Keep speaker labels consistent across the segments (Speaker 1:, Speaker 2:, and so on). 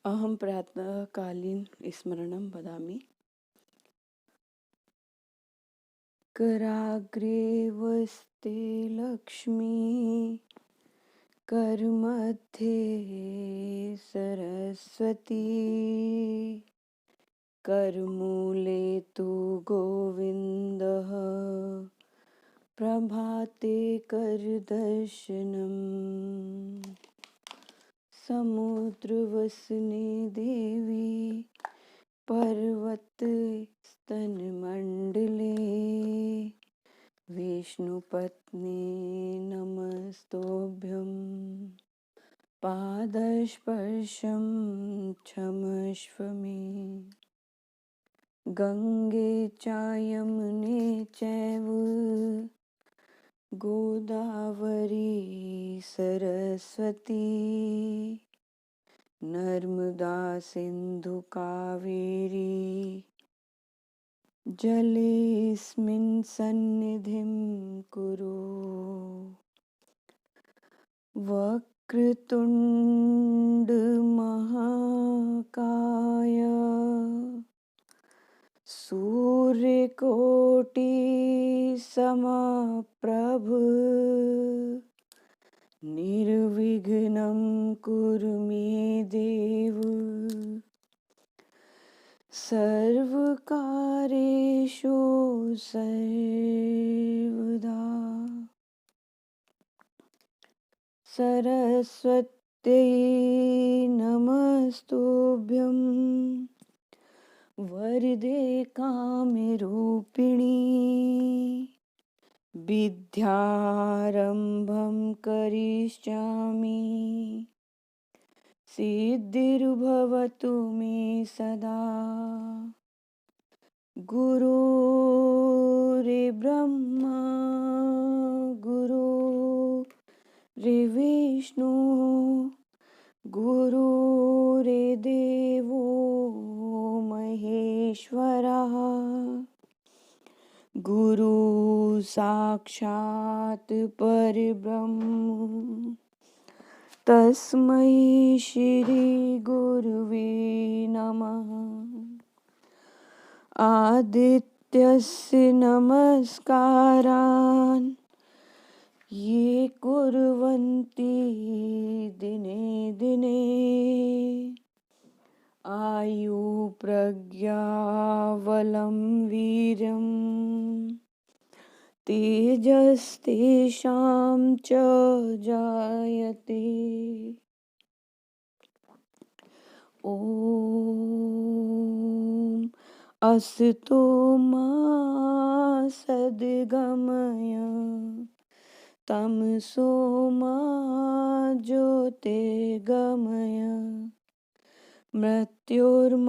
Speaker 1: अहं प्रातःकालीन स्मरणं वदामि। कराग्रे वस्ते लक्ष्मी, करमध्ये सरस्वती, करमूले तु गोविन्दः, प्रभाते करदर्शनम्। समुद्रवसने देवी, पर्वत स्तनमण्डले, विष्णुपत्नी नमस्तोभ्यं, पादस्पर्शं क्षमस्व मे। गंगे च यमुने चैव गोदावरी सरस्वती, नर्मदा सिंधु कावेरी, जलेऽस्मिन् सन्निधिं कुरु। वक्रतुंड महाकाय, सूर्यकोटि समप्रभ, निर्विघ्नं कुरु मे देव, सर्वकार्येषु सर्वदा। सरस्वत्यै नमस्तुभ्यं, वरदे कामरूपिणी, विद्यारम्भं करिष्यामि, सिद्धिर्भवतु मे सदा। गुरुर्ब्रह्मा गुरुर्विष्णु, गुरुर्देवो महेश्वरः, गुरु साक्षात् परब्रह्म, तस्मै श्री गुरुवे नमः। आदित्यस्य नमस्कारान् ये कुर्वन्ति दिने दिने, आयु प्रज्ञा बलं वीर्यं, तेजस्तेषां च जायते। ॐ असतो मा सद्गमय, तमसो मा ज्योतिर्गमय, मृत्योर्मामृतं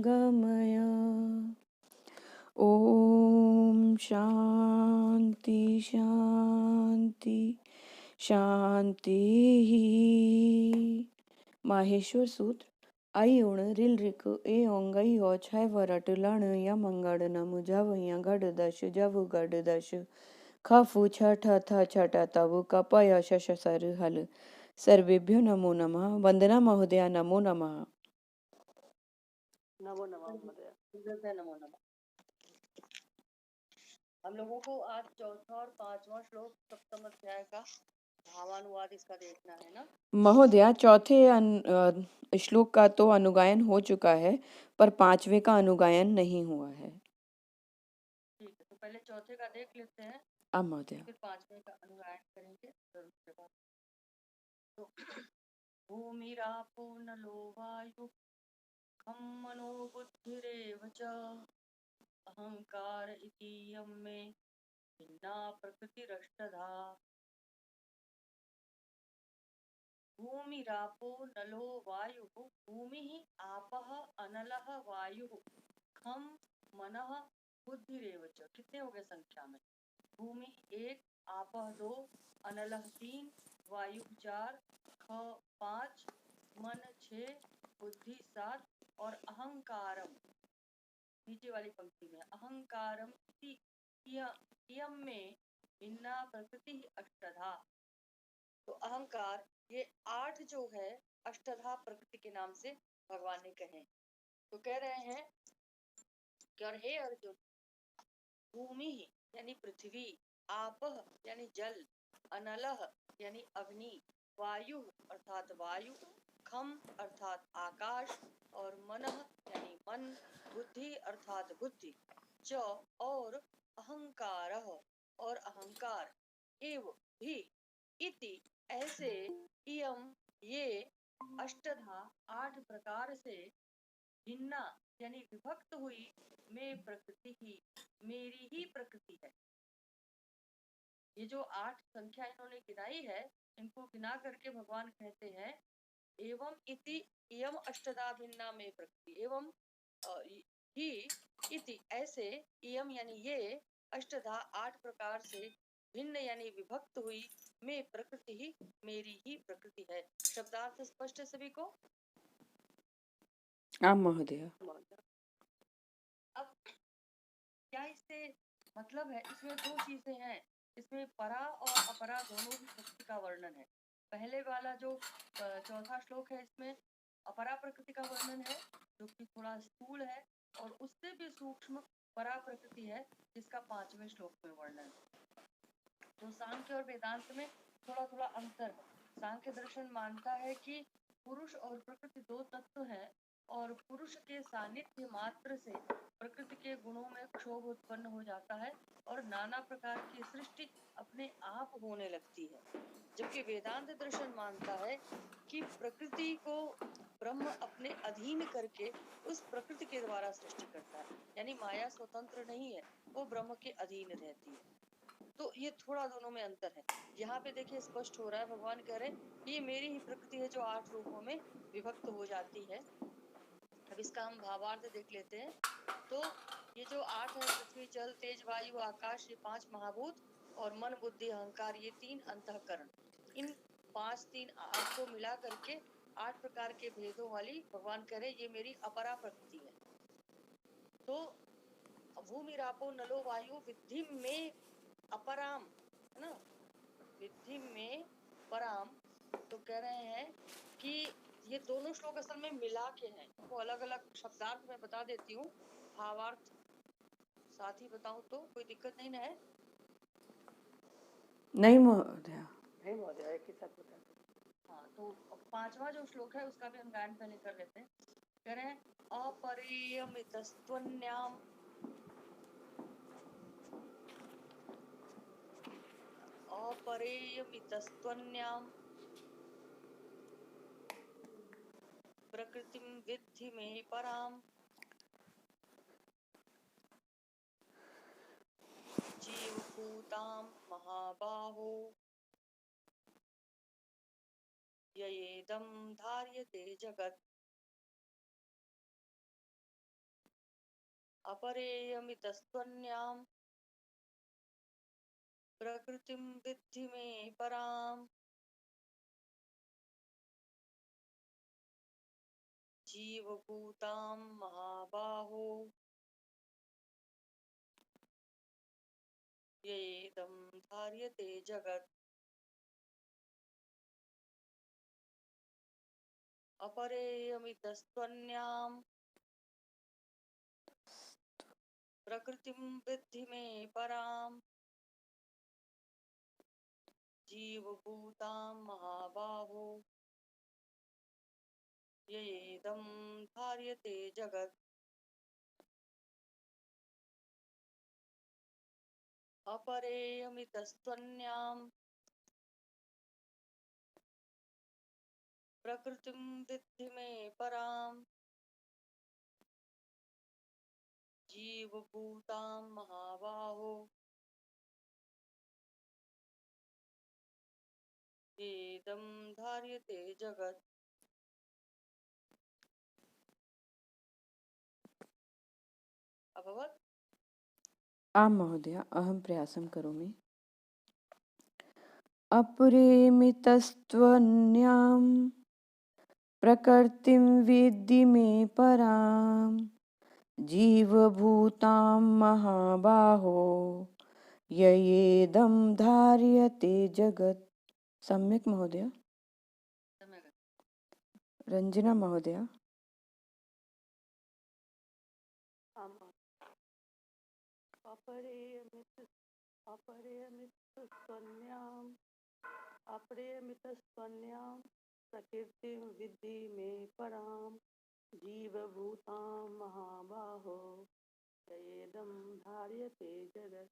Speaker 1: गमय। ओम शांति शांति शांति। माहेश्वर सूत्र आई उण रिल रिक ए ओंगई हो छय वरट लण या मंगड़ नमु जव या गढ़ दश जव गढ़ दश, खफु छठ थ छठ तव कपय शश सर हल। सर्वेभ्यो नमो नमः। वंदना महोदया नमो नमः।
Speaker 2: नमो नमः महोदय। नमो नमः। हम लोगों को आज चौथा और पांचवा श्लोक सप्तम अध्याय का भावानुवाद इसका देखना है ना
Speaker 1: महोदया। चौथे श्लोक का तो अनुगायन हो चुका है, पर पांचवे का अनुगायन नहीं हुआ है।
Speaker 2: ठीक है, तो पहले चौथे का देख लेते हैं,
Speaker 1: अब महोदया
Speaker 2: फिर पांचवे का अनुगायन करेंगे। फिर उसके बाद तो भूमिरापो नलो वायु खम मनो बुद्धिरेव च, अहंकार इति यम में भिन्ना प्रकृतिरष्टधा। भूमिरापो नलो वायु, भूमि आपः अनलः वायु खम मनः बुद्धिरेव च। कितने हो गए संख्या में? भूमि 1, आपः 2, अनलः 3, वायु 4, ख 5, मन 6, बुद्धि 7 और अहंकारम नीचे वाली पंक्ति में अहंकारम इयम में भिन्ना प्रकृति अष्टधा। तो अहंकार ये 8 जो है अष्टधा प्रकृति के नाम से भगवान ने कहे। तो कह रहे हैं कि और हे अर्जुन, भूमि यानी पृथ्वी, आपह यानी जल, अनलह यानी अग्नि, वायु अर्थात वायु, खम अर्थात आकाश, और मनः यानी मन, बुद्धि अर्थात बुद्धि, च और अहंकारः और अहंकार, एव भी, इति ऐसे, इयम ये, अष्टधा 8 प्रकार से, भिन्ना यानी विभक्त हुई, में प्रकृति ही, मेरी ही प्रकृति है। ये जो 8 संख्या इन्होंने गिनाई है, इनको गिना करके भगवान कहते हैं एवं इति इयम अष्टधा भिन्ना में प्रकृति, एवं ही इति ऐसे, इयम यानी ये, अष्टधा 8 प्रकार से, भिन्न यानी विभक्त हुई, में प्रकृति ही, मेरी ही प्रकृति है। शब्दार्थ स्पष्ट है सभी को?
Speaker 1: आम महोदय।
Speaker 2: अब क्या इससे मतलब है, इसमें 2 चीजें हैं। इसमें परा और अपरा दोनों ही प्रकृति का वर्णन है। पहले वाला जो चौथा श्लोक है, इसमें अपरा प्रकृति का वर्णन है, जो कि थोड़ा स्थूल है, और उससे भी सूक्ष्म परा प्रकृति है, जिसका 5वें श्लोक में वर्णन है। तो सांख्य और वेदांत में थोड़ा थोड़ा अंतर है। सांख्य दर्शन मानता है कि पुरुष और प्रकृति 2 तत्व हैं, और पुरुष के सानिध्य मात्र से प्रकृति के गुणों में क्षोभ उत्पन्न हो जाता है, और नाना प्रकार की सृष्टि अपने आप होने लगती है। जबकि वेदांत दर्शन मानता है कि प्रकृति को ब्रह्म अपने अधीन करके उस प्रकृति के द्वारा सृष्टि करता है, यानी माया स्वतंत्र नहीं है, वो ब्रह्म के अधीन रहती है। तो ये थोड़ा दोनों में अंतर है। यहाँ पे देखिए स्पष्ट हो रहा है, भगवान कह रहे हैं ये मेरी ही प्रकृति है जो 8 रूपों में विभक्त हो जाती है। अब इसका हम भावार्थ देख लेते हैं। तो ये जो 8 है, पृथ्वी, जल, तेज, वायु, आकाश, ये 5 महाभूत, और मन, बुद्धि, अहंकार, ये 3 अंतःकरण, इन 5 3 8 को मिला करके 8 प्रकार के भेदों वाली भगवान कह रहे ये मेरी अपरा प्रकृति है। तो भूमि, रापो, नलो, वायु, विद्धि में अपराम, है ना, विद्धि में पराम। तो कह रहे हैं कि ये दोनों श्लोक असल में मिला के हैं, वो अलग अलग शब्दार्थ में बता देती हूँ, भावार्थ साथ ही बताऊं तो कोई दिक्कत नहीं ना है?
Speaker 1: नहीं महोदय।
Speaker 2: नहीं महोदय, एक ही साथ बता दो। हाँ, तो 5वां जो श्लोक है उसका भी हम गायन पहले कर लेते हैं। कह रहे हैं अपरियमितस्त्वन्याम, अपरेयमितस्त्वन्याम प्रकृतिम विद्धि में पराम, जीवभूतां महाबाहो, ययेदं धार्यते जगत्। अपरेयमितस्त्वन्याम प्रकृतिम विद्धि में पराम, जीवभूतां महाबाहो, ययेदं धार्यते जगत्। अपरेयमितस्त्वन्याम प्रकृतिम विद्धि में पराम, जीवभूतां महाबाहो, ययेदं धार्यते जगत्। अपरेयमितस्त्वन्याम प्रकृतिम विद्धि में पराम, जीवभूतां महाबाहो, येदं धार्यते जगत्। अभवत्?
Speaker 1: आम महोदय, अहं प्रयासं करोमि। अपरिमितस्त्वन्यां प्रकृतिं विद्धि मे परां, जीवभूतां महाबाहो, ययेदं धार्यते जगत्। सम्यक् महोदय? रंजना महोदया।
Speaker 3: आमाम्। अपरेयमितस्त्वन्याम् प्रकृतिं विद्धि मे परां जीवभूतां महाबाहो ययेदं धार्यते जगत्।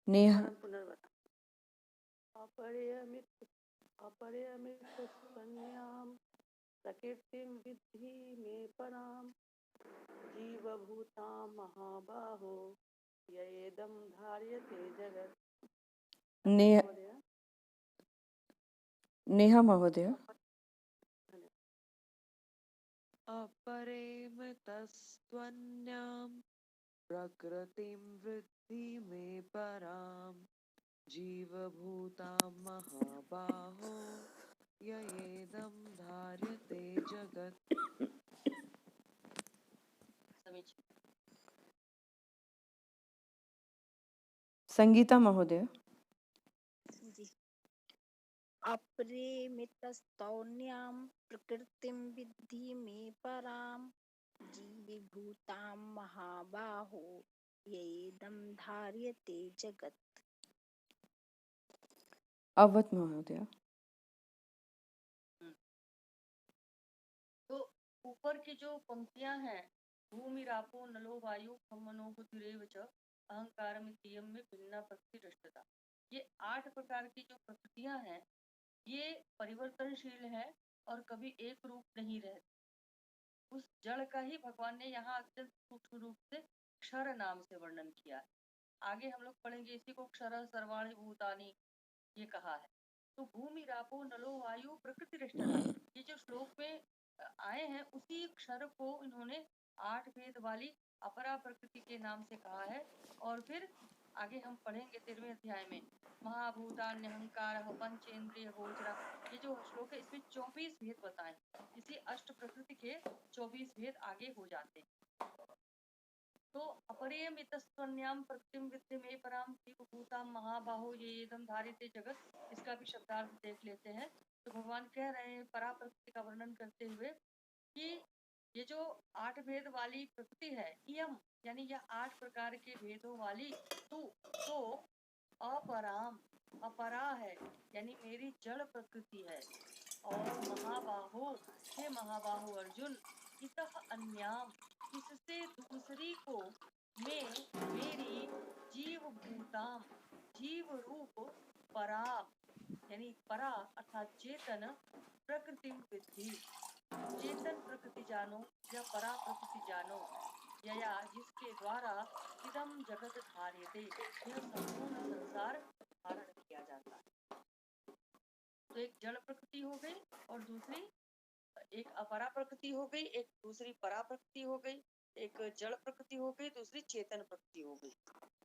Speaker 1: नेहा
Speaker 3: पुनर्वत अपरेयमितस्त्वन्याम् प्रकृतिं विद्धि मे परां जीवभूतां महाबाहो ययेदं धार्यते जगत्।
Speaker 1: ने,
Speaker 3: महोदय
Speaker 1: नेहा महोदया।
Speaker 4: अपरेमितस्त्वन्यां प्रकृतिं वृद्धि मे परां जीवभूतां महाबाहो ययेदं धार्यते जगत्।
Speaker 2: समीचीन।
Speaker 1: संगीता महोदया।
Speaker 5: जी। अपरिमितस्तौन्यां प्रकृतिं विद्धि मे परां जीवभूतां महाबाहो येदं धार्यते जगत्।
Speaker 1: अवध महोदया।
Speaker 2: तो ऊपर की जो पंक्तियां हैं, भूमि रापो नलो वायु खम मनो बुद्धिरेव च अहंकारमितीयम में भिन्ना प्रकृति दृष्टता, ये 8 प्रकार की जो प्रकृतियां हैं ये परिवर्तनशील है और कभी एक रूप नहीं रहती। उस जड़ का ही भगवान ने यहाँ अत्यंत सूक्ष्म रूप से क्षर नाम से वर्णन किया है। आगे हम लोग पढ़ेंगे इसी को क्षर सर्वाणि भूतानि ये कहा है। तो भूमि रापो नलो वायु प्रकृति रिष्टता, ये जो श्लोक में आए हैं उसी क्षर को इन्होंने 8 भेद वाली अपरा प्रकृति के नाम से कहा है। और फिर आगे हम पढ़ेंगे 13वें अध्याय में महाभूतान्य अहंकार पंचेंद्रिय गोचरा, ये जो श्लोक है इसमें 24 भेद बताए। इसी अष्ट प्रकृति के 24 भेद आगे हो जाते हैं। तो अपरियमितस्त्वन्याम प्रकृतिं विद्धि मे परां जीवभूतां महाबाहो येदं धार्यते जगत, इसका भी शब्दार्थ देख लेते हैं। तो भगवान कह रहे हैं परा प्रकृति का वर्णन करते हुए कि ये जो 8 भेद वाली प्रकृति है, इयम यानी यह 8 प्रकार के भेदों वाली तू तो अपराम अपरा है, यानी मेरी जड़ प्रकृति है। और महाबाहो हे महाबाहो अर्जुन, इतः अन्याम इससे दूसरी को मैं मेरी जीव भूताम जीव रूप परा यानी परा अर्थात चेतन प्रकृति विद्धि, चेतन प्रकृति जानो या परा प्रकृति जानो, यया जिसके द्वारा इदम जगत धार्यते, यह संपूर्ण संसार धारण किया जाता है। तो एक जड़ प्रकृति हो गई और दूसरी एक अपरा प्रकृति हो गई, एक दूसरी परा प्रकृति हो गई, एक जड़ प्रकृति हो गई, दूसरी चेतन प्रकृति हो गई।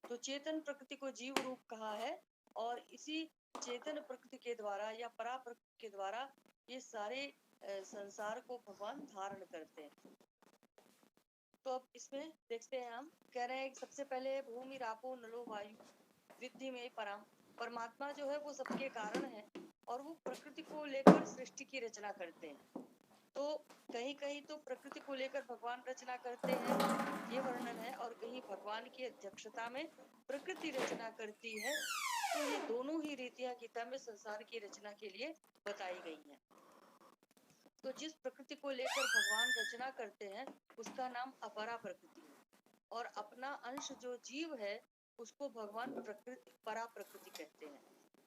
Speaker 2: तो चेतन प्रकृति को जीव रूप कहा है और इसी चेतन प्रकृति के द्वारा या परा प्रकृति के द्वारा ये सारे संसार को भगवान धारण करते हैं। तो अब इसमें देखते हैं, हम कह रहे हैं सबसे पहले भूमि रापो नलो वायु विद्धि में पराम, परमात्मा जो है वो सबके कारण है और वो प्रकृति को लेकर सृष्टि की रचना करते हैं। तो कहीं कहीं तो प्रकृति को लेकर भगवान रचना करते हैं, ये वर्णन है, और कहीं भगवान की अध्यक्षता में प्रकृति रचना करती है। तो ये दोनों ही रीतियां गीता में संसार की रचना के लिए बताई गई हैं। तो जिस प्रकृति को लेकर भगवान रचना करते हैं उसका नाम अपरा प्रकृति है, और अपना अंश जो जीव है उसको भगवान प्रकृति परा प्रकृति कहते हैं।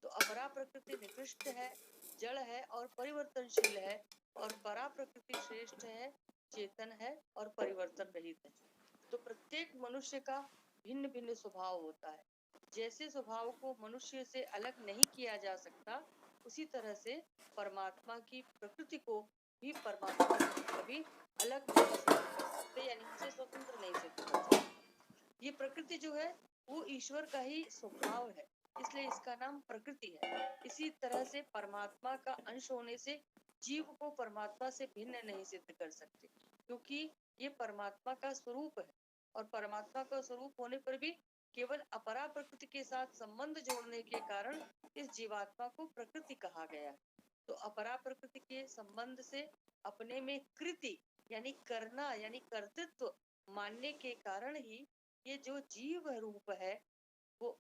Speaker 2: तो अपरा प्रकृति निकृष्ट है, जड़ है और परिवर्तनशील है, और परा प्रकृति श्रेष्ठ है, चेतन है और परिवर्तन रहित है। तो प्रत्येक मनुष्य का भिन्न भिन्न स्वभाव होता है। जैसे स्वभाव को मनुष्य से अलग नहीं किया जा सकता, उसी तरह से परमात्मा की प्रकृति को भी परमात्मा से कभी अलग नहीं सिद्ध कर सकते, यानी उसे स्वतंत्र नहीं सिद्ध कर सकते। ये प्रकृति जो है वो ईश्वर का ही स्वभाव है, इसलिए इसका नाम प्रकृति है। इसी तरह से परमात्मा का अंश होने से जीव को परमात्मा से भिन्न नहीं सिद्ध कर सकते, क्योंकि ये परमात्मा का स्वरूप है, और परमात्मा का स्वरूप होने पर भी केवल अपरा प्रकृति के साथ संबंध जोड़ने के कारण इस जीवात्मा को प्रकृति कहा गया है। तो अपरा प्रकृति के संबंध से अपने में कृति यानी करना यानी कर्तृत्व मानने के कारण ही ये जो जीव रूप है वो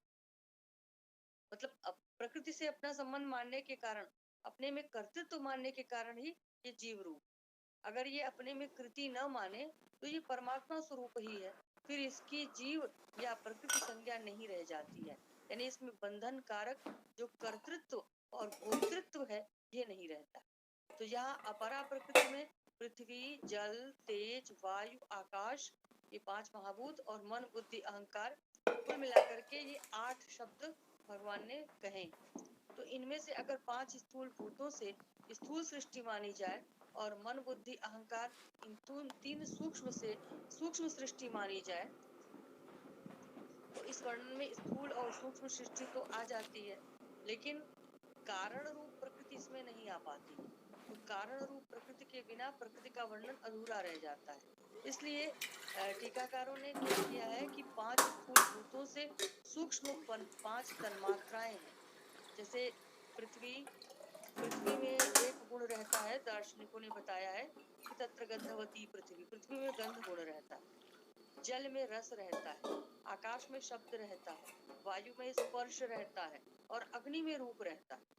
Speaker 2: मतलब प्रकृति से अपना संबंध मानने के कारण अपने में कर्तृत्व मानने के कारण ही ये जीव रूप। अगर ये अपने में कृति न माने तो ये परमात्मा स्वरूप ही है, फिर इसकी जीव या प्रकृति संज्ञा नहीं रह जाती है, यानी इसमें बंधन कारक जो कर्तृत्व और भोक्तृत्व है ये नहीं रहता। तो यहाँ अपरा प्रकृति में पृथ्वी, जल, तेज, वायु, आकाश ये 5 महाभूत और मन, बुद्धि, अहंकार कुल मिलाकर के ये 8 शब्द भगवान ने कहे। तो इनमें से अगर 5 स्थूल भूतों से स्थूल सृष्टि मानी जाए और मन, बुद्धि, अहंकार इन 3 सूक्ष्म से सूक्ष्म सृष्टि मानी जाए तो इस वर्णन में स्थूल और सूक्ष्म सृष्टि तो आ जाती है, लेकिन कारण रूप प्रकृति इसमें नहीं आ पाती। तो कारण रूप प्रकृति के बिना प्रकृति का वर्णन अधूरा रह जाता है। इसलिए टीकाकारों ने क्या किया है कि 5 स्थूल भूतों से सूक्ष्म 5 तन्मात्राएं हैं। जैसे पृथ्वी में एक गुण रहता है, दार्शनिकों ने बताया है कि तत्र गंधवती पृथ्वी, पृथ्वी में गंध गुण रहता है। जल में रस रहता है, आकाश में शब्द रहता है, वायु में स्पर्श रहता है और अग्नि में रूप रहता है।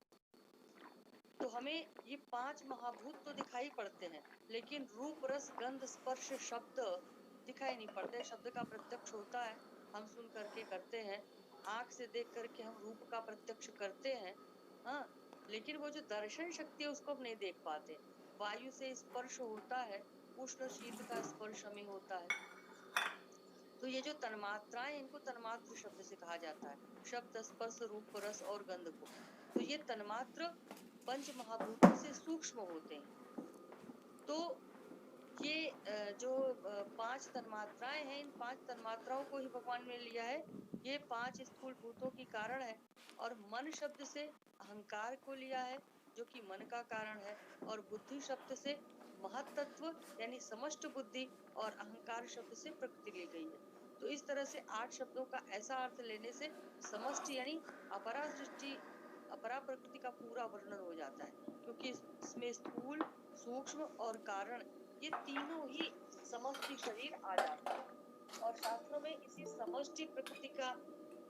Speaker 2: तो हमें ये 5 महाभूत तो दिखाई पड़ते हैं, लेकिन रूप, रस, गंध, स्पर्श, शब्द दिखाई नहीं पड़ते। शब्द का प्रत्यक्ष होता है, हम सुन करके करते हैं, आंख से देख करके हम रूप का प्रत्यक्ष करते हैं, हाँ, लेकिन वो जो दर्शन शक्ति है उसको हम नहीं देख पाते। वायु से स्पर्श होता है, उष्ण शीत का स्पर्श हमें होता है। तो ये जो तन्मात्राएं इनको तन्मात्र शब्द से कहा जाता है, शब्द, स्पर्श, रूप, रस और गंध को। तो ये तन्मात्र पंच महाभूतों से सूक्ष्म होते हैं। तो ये जो 5 तन्मात्राएं हैं, इन 5 तन्मात्राओं को ही भगवान ने लिया है, ये 5 स्थूल भूतों की कारण है। और मन शब्द से अहंकार को लिया है जो कि मन का कारण है, और बुद्धि शब्द से महत्त्व यानी समष्ट बुद्धि और अहंकार शब्द से प्रकृति ली गई है। तो इस तरह से 8 शब्दों का ऐसा अर्थ लेने से समष्टि यानी अपरा सृष्टि, अपरा प्रकृति का पूरा वर्णन हो जाता है, क्योंकि इसमें स्थूल, सूक्ष्म और कारण ये तीनों ही समष्टि शरीर आ जाते हैं। और शास्त्रों में इसी समष्टि प्रकृति का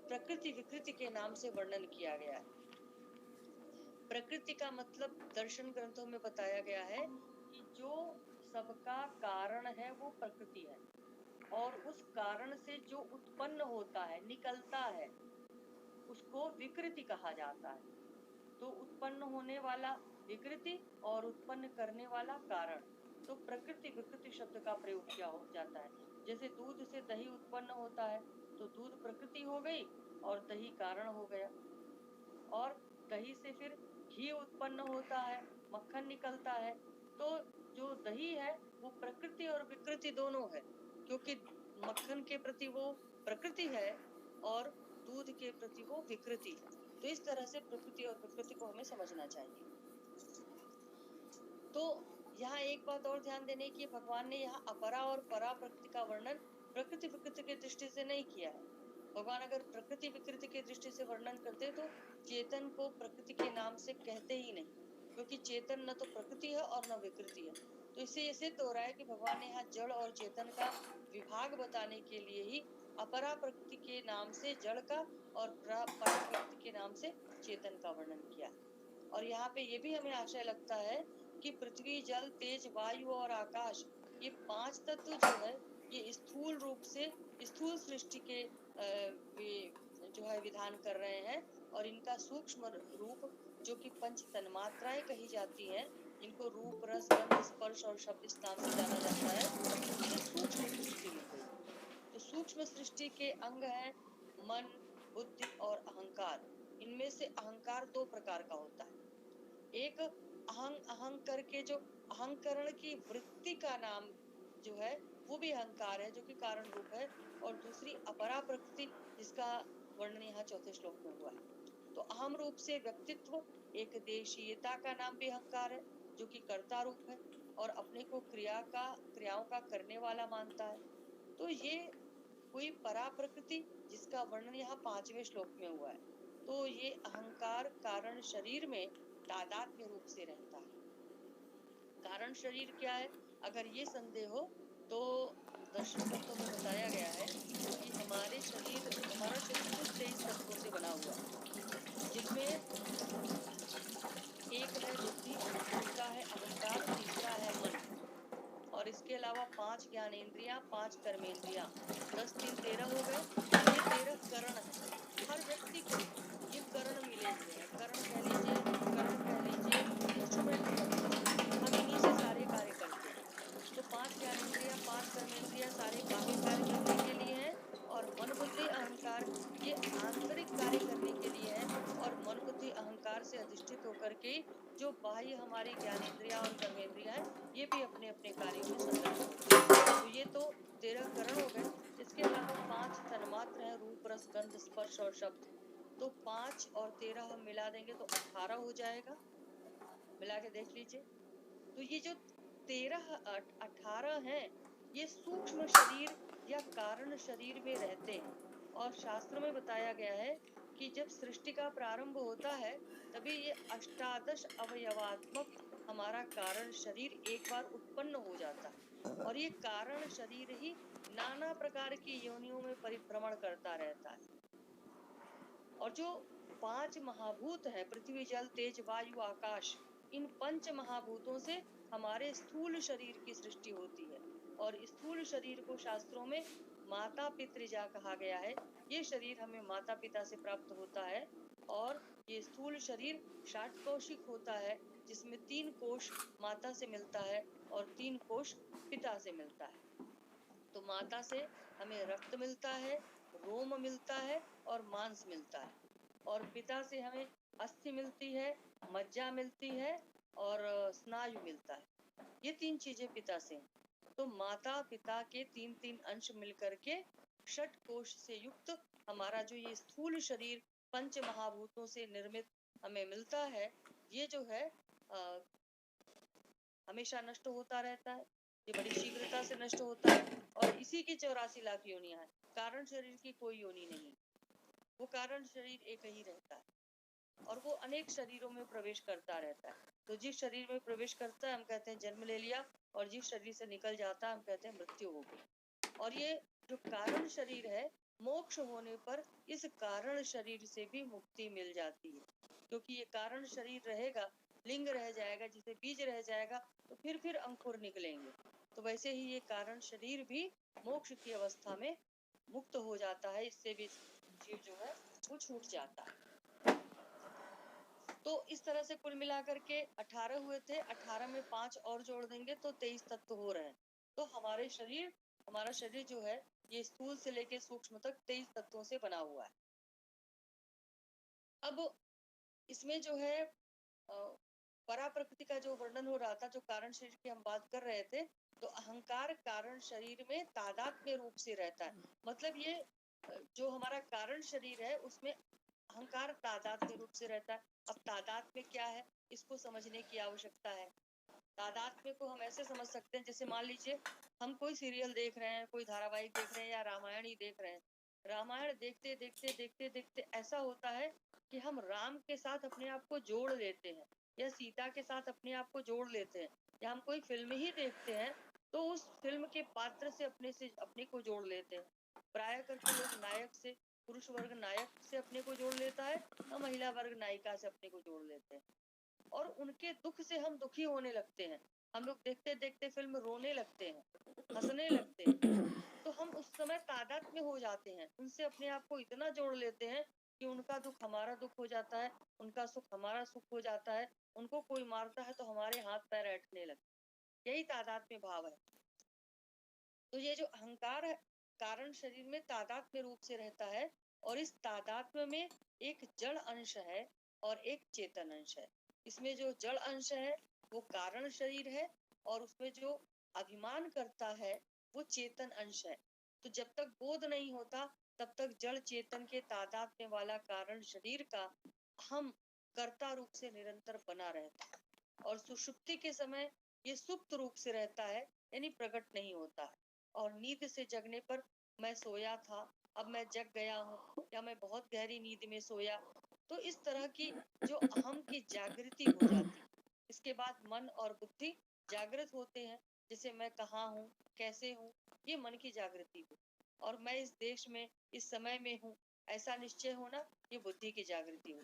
Speaker 2: प्रकृति विकृति के नाम से वर्णन किया गया है। प्रकृति का मतलब दर्शन ग्रंथों में बताया गया है कि जो सबका कारण है वो प्रकृति है, और उस कारण से जो उत्पन्न होता है, निकलता है, उसको विकृति कहा जाता है। तो उत्पन्न होने वाला विकृति और उत्पन्न करने वाला कारण, तो प्रकृति विकृति शब्द का प्रयोग किया हो जाता है। जैसे दूध से दही उत्पन्न होता है तो दूध प्रकृति हो गई और दही कारण हो गया, और दही से फिर घी उत्पन्न होता है, मक्खन निकलता है। तो जो दही है वो प्रकृति और विकृति दोनों है, क्योंकि मक्खन के प्रति वो प्रकृति है और दूध के प्रति वो विकृति है। तो इस तरह से प्रकृति और विकृति को हमें समझना चाहिए। तो यहाँ एक बात और ध्यान देने की, भगवान ने यहाँ अपरा और परा प्रकृति का वर्णन प्रकृति विकृति की दृष्टि से नहीं किया है। भगवान अगर प्रकृति विकृति की दृष्टि से वर्णन करते तो चेतन को प्रकृति के नाम से कहते ही नहीं, क्योंकि चेतन न तो प्रकृति है और न विकृति है। तो इससे ये सिद्ध हो रहा है कि भगवान ने यहाँ जड़ और चेतन का विभाग बताने के लिए ही अपरा प्रकृति के नाम से जड़ का और परा प्रकृति के नाम से चेतन का वर्णन किया। और यहाँ पे ये भी हमें आशय लगता है कि पृथ्वी, जल, तेज, वायु और आकाश ये 5 तत्व जो है ये स्थूल रूप से स्थूल सृष्टि के जो है विधान कर रहे हैं, और इनका सूक्ष्म रूप जो कि पंच तन्मात्राएं कही जाती हैं, इनको रूप, रस, गंध, स्पर्श और शब्द इस नाम से जाना जाता है, ये सूक्ष्म सृष्टि ली गई। तो सूक्ष्म सृष्टि के अंग हैं मन, बुद्धि और अहंकार। इनमें से अहंकार 2 प्रकार का होता है। एक अहंग करके जो अहंकरण की वृत्ति का नाम जो है वो भी अहंकार है, जो कि कारण रूप है, और दूसरी अपरा प्रकृति जिसका वर्णन यहाँ 4थे श्लोक में हुआ है। तो अहम रूप से व्यक्तित्व, एक देशीयता का नाम भी अहंकार है जो कि कर्ता रूप है और अपने को क्रियाओं का करने वाला मानता है। तो ये हुई परा प्रकृति जिसका वर्णन यहाँ 5वें श्लोक में हुआ है। तो ये अहंकार कारण शरीर में तादात्म्य रूप से रहता है। कारण शरीर क्या है, अगर ये संदेह हो तो दर्शन ग्रंथों में बताया गया है कि हमारा शरीर कुल 23 तत्वों से बना हुआ है, जिसमें एक है बुद्धि, दूसरा है अहंकार, तीसरा है मन, और इसके अलावा 5 ज्ञानेंद्रियां, 5 कर्मेंद्रियां, 10 3 13 हो गए। ये 13 करण है। हर व्यक्ति को ये करण मिले हुए हैं। करण कह लीजिए इंस्ट्रूमेंट कह लीजिए, हम इन्हीं से सारे कार्य करते हैं। तो 5 ज्ञानेंद्रियां, 5 कर्मेंद्रियां सारे बाह्य कार्य करने के लिए है, और मन बुद्धि अहंकार ये आंतरिक कार्य करने के लिए है। और मन बुद्धि अहंकार से अधिष्ठित होकर के जो बाह्य हमारी ज्ञानेंद्रियां और कर्मेंद्रियां है, ये भी अपने अपने कार्यों में संलग्न होती है। तो ये तो 13 करण हो गए। इसके अलावा 5 तन्मात्र है, रूप रस गंध स्पर्श और शब्द। तो 5 और 13 हम मिला देंगे तो 18 हो जाएगा। मिला के देख लीजिए। तो ये जो 13 18 हैं, ये सूक्ष्म शरीर या कारण शरीर में रहते हैं। और शास्त्रों में बताया गया है कि जब सृष्टि का प्रारंभ होता है तभी ये अष्टादश अवयवात्मक हमारा कारण शरीर एक बार उत्पन्न हो जाता है, और ये कारण शरीर ही नाना प्रकार की योनियों में परिभ्रमण करता रहता है। और जो 5 महाभूत है, पृथ्वी जल तेज वायु आकाश, इन 5 महाभूतों से हमारे स्थूल शरीर की सृष्टि होती है। और स्थूल शरीर को शास्त्रों में माता पितृजा कहा गया है। ये शरीर हमें माता पिता से प्राप्त होता है। और ये स्थूल शरीर षाटकोशिक होता है, जिसमें 3 कोश माता से मिलता है और 3 कोश पिता से मिलता है। तो माता से हमें रक्त मिलता है, रोम मिलता है और मांस मिलता है। और पिता से हमें अस्थि मिलती है, मज्जा मिलती है और स्नायु मिलता है। ये 3 चीजें पिता से हैं। तो माता पिता के 3-3 अंश मिलकर के षट कोश से युक्त हमारा जो ये स्थूल शरीर 5 महाभूतों से निर्मित हमें मिलता है, ये जो है हमेशा नष्ट होता रहता है। ये बड़ी शीघ्रता से नष्ट होता है। और इसी की 84 लाख योनियां हैं। कारण शरीर की कोई योनि नहीं, वो कारण शरीर एक ही रहता है, और वो अनेक शरीरों में प्रवेश करता रहता है। तो जिस शरीर में प्रवेश करता है हम कहते हैं जन्म ले लिया, और जिस शरीर से निकल जाता है हम कहते हैं मृत्यु हो गई। और ये जो कारण शरीर है, मोक्ष होने पर इस कारण शरीर से भी मुक्ति मिल जाती है, क्योंकि ये कारण शरीर रहेगा, लिंग रह जाएगा, जिसे बीज रह जाएगा तो फिर अंकुर निकलेंगे। तो वैसे ही ये कारण शरीर भी मोक्ष की अवस्था में मुक्त हो जाता है, इससे भी जीव जो है वो छूट जाता है। तो इस तरह से कुल मिलाकर के 18 हुए थे। 18 में 5 और जोड़ देंगे तो 23 तत्व हो रहे हैं। तो हमारा शरीर जो है ये स्थूल से लेके सूक्ष्म तक 23 तत्वों से बना हुआ है। अब इसमें जो है परा प्रकृति का जो वर्णन हो रहा था, जो कारण शरीर की हम बात कर रहे थे, तो अहंकार कारण शरीर में तादात्म्य रूप से रहता है। मतलब ये जो हमारा कारण शरीर है उसमें अहंकार तादात्म्य रूप से रहता है। अब तादात्म्य क्या है, इसको समझने की आवश्यकता है। तादात्म्य को हम ऐसे समझ सकते हैं, जैसे मान लीजिए हम कोई सीरियल देख रहे हैं, कोई धारावाहिक देख रहे हैं या रामायण ही देख रहे हैं। रामायण देखते देखते देखते देखते ऐसा होता है कि हम राम के साथ अपने आप को जोड़ लेते हैं, या सीता के साथ अपने आप को जोड़ लेते हैं, या हम कोई फिल्म ही देखते हैं तो उस फिल्म के पात्र से अपने को जोड़ लेते हैं। प्राय करके लोग नायक से, पुरुष वर्ग नायक से अपने को जोड़ लेता है, और महिला वर्ग नायिका से अपने को जोड़ लेते हैं, और उनके दुख से हम दुखी होने लगते हैं। हम लोग देखते देखते फिल्म रोने लगते हैं, हंसने लगते हैं। तो हम उस समय तादात्म्य हो जाते हैं, उनसे अपने आप को इतना जोड़ लेते हैं कि उनका दुख हमारा दुख हो जाता है, उनका सुख हमारा सुख हो जाता है। उनको कोई मारता है तो हमारे हाथ पैर ऐंठने लगते। यही तादात्म्य भाव है। तो ये जो अहंकार है कारण शरीर में तादात्म्य रूप से रहता है, और इस तादात्म्य में एक जड़ अंश है और एक चेतन अंश है। इसमें जो जड़ अंश है वो कारण शरीर है, और उसमें जो अभिमान करता है वो चेतन अंश है। तो जब तक बोध नहीं होता तब तक जड़ चेतन के तादात्म्य वाला कारण शरीर का हम कर्ता रूप से निरंतर बना रहता है, और सुषुप्ति के समय ये सुप्त रूप से रहता है, यानी प्रकट नहीं होता है। और नींद से जगने पर मैं सोया था, अब मैं जग गया हूँ, या मैं बहुत गहरी नींद में सोया, तो इस तरह की जो अहम की जागृति हो जाती है, इसके बाद मन और बुद्धि जागृत होते हैं, जैसे मैं कहाँ हूँ, कैसे हूँ, ये मन की जागृति हो। और मैं इस देश में इस समय में हूँ, ऐसा निश्चय होना, ये बुद्धि की जागृति हो।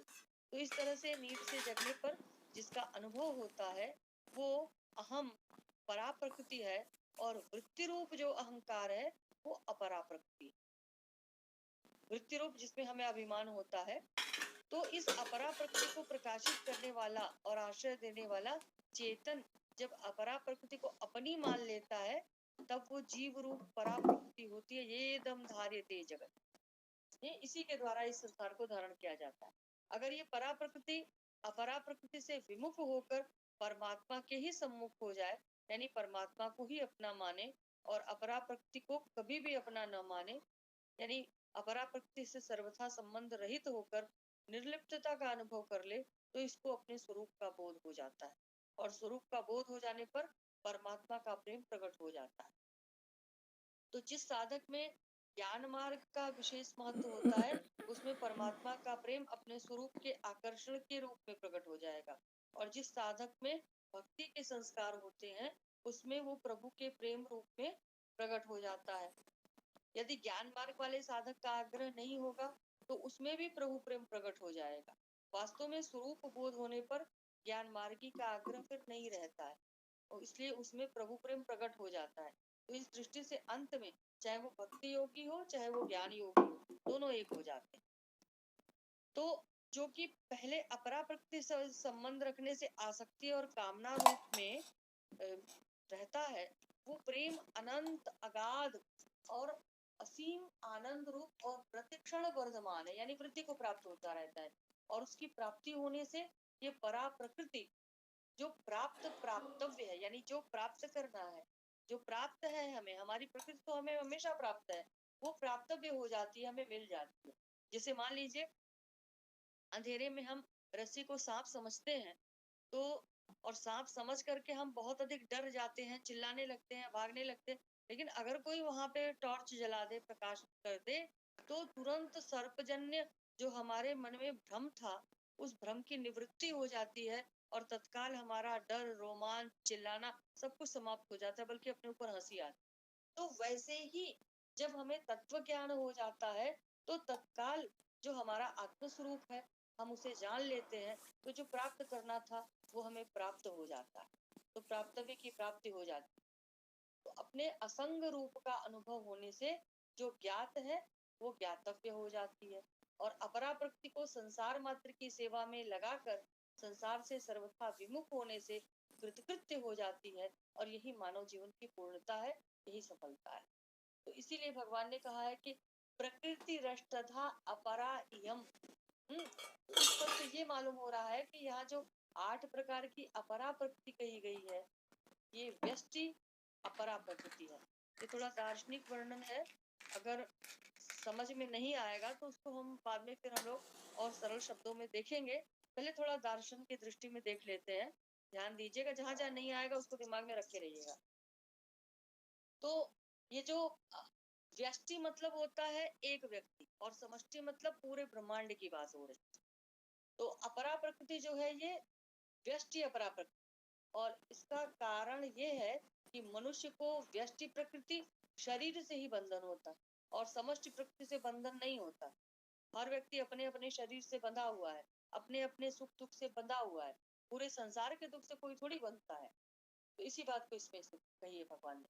Speaker 2: तो इस तरह से नींद से जगने पर जिसका अनुभव होता है वो अहम परा प्रकृति है, और वृत्ति रूप जो अहंकार है वो अपरा प्रकृति है। वृत्ति रूप जिसमें हमें अभिमान होता है, तो इस अपरा प्रकृति को प्रकाशित करने वाला और आश्रय देने वाला चेतन जब अपरा प्रकृति को अपनी मान लेता है, तब वो जीव रूप परा प्रकृति होती है। ये दम धार्यते जगत, ये इसी के द्वारा इस संसार को धारण किया जाता है। अगर ये परा प्रकृति अपरा प्रकृति से विमुख होकर परमात्मा के ही सम्मुख हो जाए, यानी परमात्मा को ही अपना माने और अपरा प्रकृति को कभी भी अपना न माने, यानी अपरा प्रकृति से सर्वथा संबंध रहित होकर निर्लिप्तता का अनुभव कर ले, तो इसको अपने स्वरूप का बोध हो जाता है। और स्वरूप का बोध हो जाने पर परमात्मा का प्रेम प्रकट हो जाता है। तो जिस साधक में ज्ञान मार्ग का विशेष महत्व होता है, उसमें परमात्मा का प्रेम अपने स्वरूप के आकर्षण के रूप में प्रकट हो जाएगा। और जिस साधक में भक्ति के संस्कार होते हैं, उसमें वो प्रभु के प्रेम रूप में प्रकट हो जाता है। यदि ज्ञान मार्ग वाले साधक का आग्रह नहीं होगा, तो उसमें भी प्रभु प्रेम प्रकट हो जाएगा। वास्तव में स्वरूप बोध होने पर ज्ञान मार्गी का आग्रह फिर नहीं रहता है, और इसलिए उसमें प्रभु प्रेम प्रकट हो जाता है। तो इस दृष्टि से अंत में चाहे वो भक्ति योगी हो चाहे वो ज्ञान योगी हो, दोनों एक हो जाते हैं। तो जो कि पहले अपरा प्रकृति से संबंध रखने से आसक्ति और कामना रूप में रहता है, वो प्रेम अनंत अगाध और असीम आनंद रूप और प्रतिक्षण वर्धमान है, यानी वृद्धि को प्राप्त होता रहता है। और उसकी प्राप्ति होने से ये परा प्रकृति जो प्राप्तव्य है, यानी जो प्राप्त करना है, जो प्राप्त है हमें, हमारी प्रकृति तो हमें हमेशा प्राप्त है, वो प्राप्तव्य हो जाती है, हमें मिल जाती है। जैसे मान लीजिए अंधेरे में हम रस्सी को सांप समझते हैं, तो और सांप समझ करके हम बहुत अधिक डर जाते हैं, चिल्लाने लगते हैं, भागने लगते हैं। लेकिन अगर कोई वहां पे टॉर्च जला दे, प्रकाश कर दे, तो तुरंत सर्पजन्य जो हमारे मन में भ्रम था, उस भ्रम की निवृत्ति हो जाती है, और तत्काल हमारा डर, रोमांच, चिल्लाना सब कुछ समाप्त हो जाता है, बल्कि अपने ऊपर हंसी आती है। तो वैसे ही जब हमें तत्व ज्ञान हो जाता है, तो तत्काल जो हमारा आत्मस्वरूप है, हम उसे जान लेते हैं, तो जो प्राप्त करना था वो हमें प्राप्त हो जाता है। तो प्राप्तव्य की प्राप्ति हो जाती है। तो अपने असंग रूप का अनुभव होने से जो ज्ञात है वो ज्ञातव्य हो जाती है, और अपरा प्रकृति को संसार मात्र की सेवा में लगाकर संसार से सर्वथा विमुख होने से कृतकृत्य हो जाती है। और यही मानव जीवन की पूर्णता है, यही सफलता है। तो इसीलिए भगवान ने कहा है कि प्रकृति रष्टधा अपरा इयम। इस पर से ये मालूम हो रहा है कि यहाँ जो 8 प्रकार की अपरा प्रकृति कही गई है, ये व्यष्टि अपरा प्रकृति है। ये थोड़ा दार्शनिक वर्णन है, अगर समझ में नहीं आएगा तो उसको हम बाद में फिर हम लोग और सरल शब्दों में देखेंगे। पहले थोड़ा दर्शन की दृष्टि में देख लेते हैं। ध्यान दीजिएगा, जहां जहां नहीं आएगा उसको दिमाग में रखे रहिएगा। तो ये जो व्यष्टि मतलब होता है एक व्यक्ति, और समष्टि मतलब पूरे ब्रह्मांड की बात हो रही है। तो अपरा प्रकृति जो है ये व्यष्टि अपरा प्रकृति, और इसका कारण ये है कि मनुष्य को व्यष्टि प्रकृति शरीर से ही बंधन होता है, और समष्टि प्रकृति से बंधन नहीं होता। हर व्यक्ति अपने अपने शरीर से बंधा हुआ है, अपने अपने सुख दुख से बंधा हुआ है। पूरे संसार के दुख से कोई थोड़ी बंधता है। तो इसी बात को इसमें कही है भगवान ने,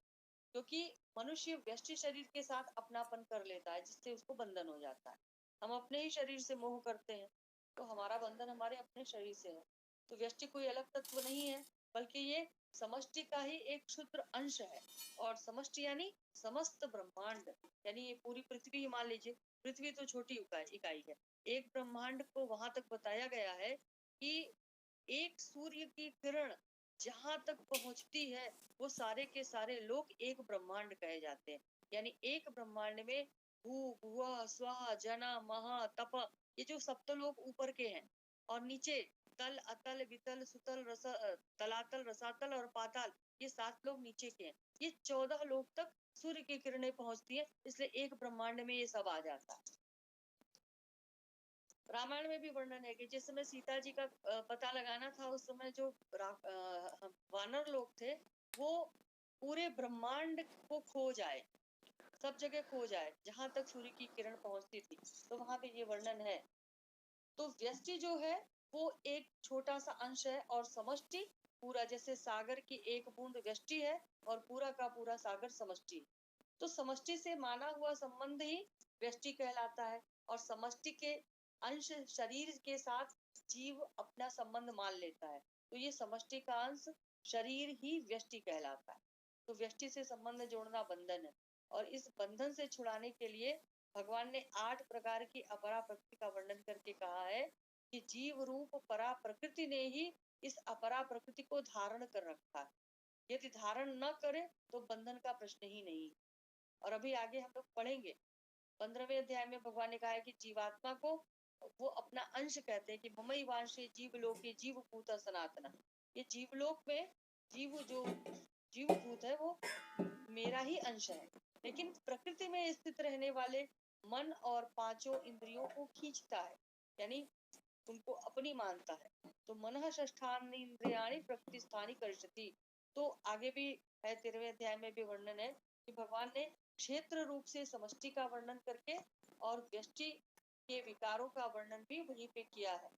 Speaker 2: क्योंकि मनुष्य व्यष्टि शरीर के साथ अपनापन कर लेता है, जिससे उसको बंधन हो जाता है। हम अपने ही शरीर से मोह करते हैं, तो हमारा बंधन हमारे अपने शरीर से है। तो व्यष्टि कोई अलग तत्व नहीं है, बल्कि ये समष्टि का ही एक क्षुद्र अंश है। और समष्टि यानी समस्त ब्रह्मांड, यानी ये पूरी पृथ्वी ही मान लीजिए। पृथ्वी तो छोटी इकाई है। एक ब्रह्मांड को वहां तक बताया गया है कि एक सूर्य की किरण जहां तक पहुंचती है, वो सारे के सारे लोग एक ब्रह्मांड कहे जाते हैं। यानी एक ब्रह्मांड में भू भुआ स्वा जना महा तप, ये जो सप्तलोक ऊपर के हैं, और नीचे तल अतल वितल सुतल तलातल रसातल और पाताल, ये 7 लोग नीचे के हैं। ये 14 लोग तक सूर्य की किरणें पहुंचती है, इसलिए एक ब्रह्मांड में ये सब आ जाता है। रामायण में भी वर्णन है कि जिस समय सीता जी का पता लगाना था, उस समय जो वानर लोग थे वो पूरे ब्रह्मांड को खो जाए, सब जगह खो जाए, जहां तक सूर्य की किरण पहुंचती थी, तो वहां पे ये वर्णन है। तो व्यष्टि जो है वो एक छोटा सा अंश है और समष्टि पूरा, जैसे सागर की एक बूंद व्यष्टि है और पूरा का पूरा सागर समष्टि है। तो समष्टि से माना हुआ संबंध ही व्यष्टि कहलाता है, और समष्टि के अंश शरीर के साथ जीव अपना संबंध मान लेता है, तो ये समष्टि का अंश शरीर ही व्यष्टि कहलाता है। तो व्यष्टि से संबंध जोड़ना बंधन है, और इस बंधन से छुड़ाने के लिए भगवान ने 8 प्रकार की अपरा प्रकृति का वर्णन करके कहा है कि जीव रूप परा प्रकृति ने ही इस अपरा प्रकृति को धारण कर रखा है। यदि धारण न करे तो बंधन का प्रश्न ही नहीं। और अभी आगे हम लोग पढ़ेंगे 15वें अध्याय में भगवान ने कहा है कि जीवात्मा को वो अपना अंश कहते हैं कि ममई वांशे जीवलोके जीवभूत सनातना। ये जीवलोक में जीव जो जीवभूत है वो मेरा ही अंश है, लेकिन प्रकृति में स्थित रहने वाले मन और पांचों इंद्रियों को खींचता है, यानी उनको अपनी मानता है। तो मनः षष्ठानि इंद्रियाणि प्रकृति स्थानी करिष्यति। तो आगे भी है 13वें अध्याय में भी वर्णन है कि भगवान ने क्षेत्र रूप से समष्टि का वर्णन करके और व्यष्टि के विकारों का वर्णन भी वहीं पे किया है,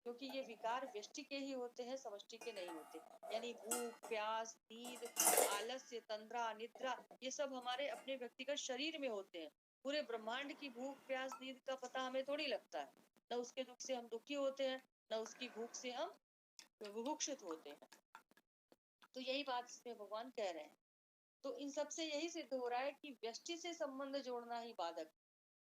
Speaker 2: क्योंकि ये विकार व्यष्टि के ही होते हैं, समष्टि के नहीं होते। यानी भूख, प्यास, नींद, आलस्य, तंद्रा, निद्रा, ये सब हमारे अपने व्यक्तिगत शरीर में होते हैं। पूरे ब्रह्मांड की भूख, प्यास, नींद का पता हमें थोड़ी लगता है। न उसके दुख से हम दुखी होते हैं, न उसकी भूख से हम विभुक्षित होते हैं। तो यही बात इसमें भगवान कह रहे हैं। तो इन सब से यही सिद्ध हो रहा है कि व्यष्टि से संबंध जोड़ना ही बाधक।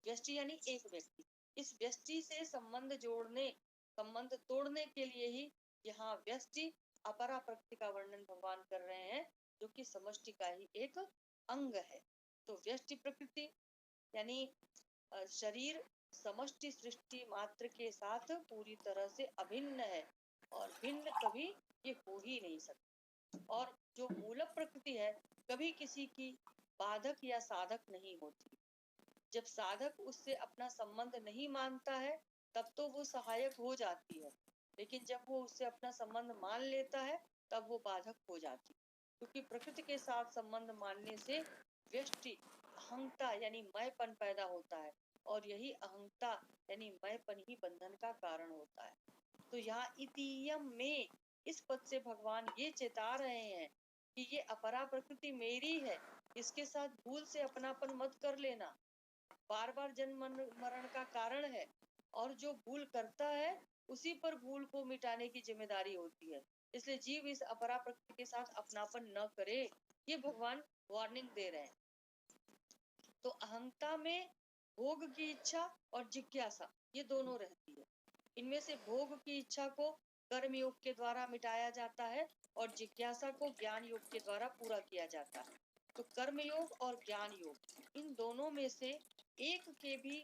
Speaker 2: व्यष्टि यानी एक व्यक्ति, इस व्यष्टि से संबंध तोड़ने के लिए ही यहाँ व्यष्टि अपरा प्रकृति का वर्णन भगवान कर रहे हैं, जो कि समष्टि का ही एक अंग है। तो व्यष्टि प्रकृति यानी शरीर समष्टि सृष्टि मात्र के साथ पूरी तरह से अभिन्न है, और भिन्न कभी ये हो ही नहीं सकता। और जो मूल प्रकृति है कभी किसी की बाधक या साधक नहीं होती। जब साधक उससे अपना संबंध नहीं मानता है तब तो वो सहायक हो जाती है, लेकिन जब वो उससे अपना संबंध मान लेता है तब वो बाधक हो जाती है। क्योंकि प्रकृति के साथ संबंध मानने से व्यष्टि अहंता यानी मैंपन पैदा होता है, और यही अहंता यानी मैंपन ही बंधन का कारण होता है। तो यहाँ इतीयम में इस पद से भगवान ये चेता रहे हैं कि ये अपरा प्रकृति मेरी है, इसके साथ भूल से अपनापन मत कर लेना। बार बार जन्म मरण का कारण है, और जो भूल करता है उसी पर भूल को मिटाने की जिम्मेदारी होती है। इसलिए जीव इस अपरा प्रकृति के साथ अपनापन न करे, ये भगवान वार्निंग दे रहे हैं। तो अहंता में भोग की इच्छा और जिज्ञासा ये दोनों रहती है। इनमें से भोग की इच्छा को कर्म योग के द्वारा मिटाया जाता है, और जिज्ञासा को ज्ञान योग के द्वारा पूरा किया जाता है। तो कर्म योग और ज्ञान योग इन दोनों में से एक के भी